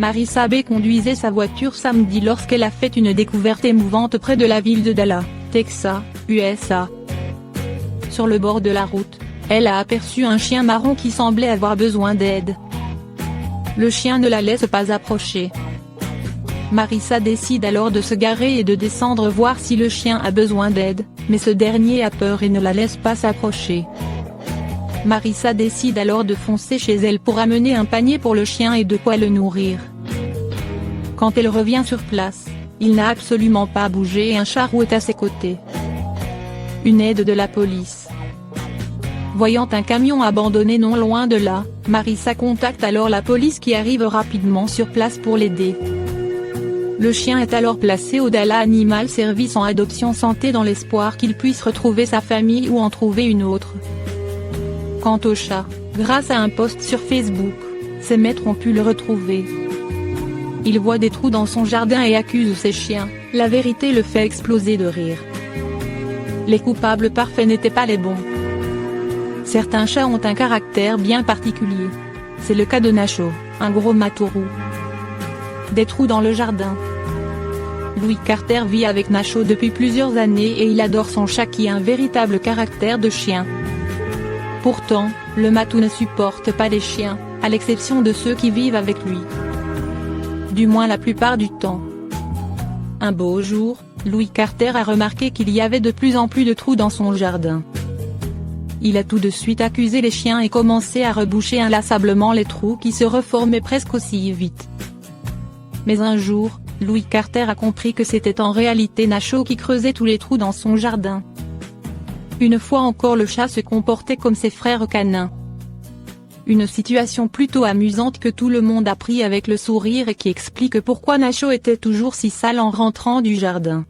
Marissa B conduisait sa voiture samedi lorsqu'elle a fait une découverte émouvante près de la ville de Dallas, Texas, USA. Sur le bord de la route, elle a aperçu un chien marron qui semblait avoir besoin d'aide. Le chien ne la laisse pas approcher. Marissa décide alors de se garer et de descendre voir si le chien a besoin d'aide, mais ce dernier a peur et ne la laisse pas s'approcher. Marissa décide alors de foncer chez elle pour amener un panier pour le chien et de quoi le nourrir. Quand elle revient sur place, il n'a absolument pas bougé et un charrou est à ses côtés. Une aide de la police. Voyant un camion abandonné non loin de là, Marissa contacte alors la police qui arrive rapidement sur place pour l'aider. Le chien est alors placé au Dallas Animal Service en adoption santé dans l'espoir qu'il puisse retrouver sa famille ou en trouver une autre. Quant au chat, grâce à un post sur Facebook, ses maîtres ont pu le retrouver. Il voit des trous dans son jardin et accuse ses chiens, la vérité le fait exploser de rire. Les coupables parfaits n'étaient pas les bons. Certains chats ont un caractère bien particulier. C'est le cas de Nacho, un gros matourou. Des trous dans le jardin. Louis Carter vit avec Nacho depuis plusieurs années et il adore son chat qui a un véritable caractère de chien. Pourtant, le matou ne supporte pas les chiens, à l'exception de ceux qui vivent avec lui. Du moins la plupart du temps. Un beau jour, Louis Carter a remarqué qu'il y avait de plus en plus de trous dans son jardin. Il a tout de suite accusé les chiens et commencé à reboucher inlassablement les trous qui se reformaient presque aussi vite. Mais un jour, Louis Carter a compris que c'était en réalité Nacho qui creusait tous les trous dans son jardin. Une fois encore le chat se comportait comme ses frères canins. Une situation plutôt amusante que tout le monde a pris avec le sourire et qui explique pourquoi Nacho était toujours si sale en rentrant du jardin.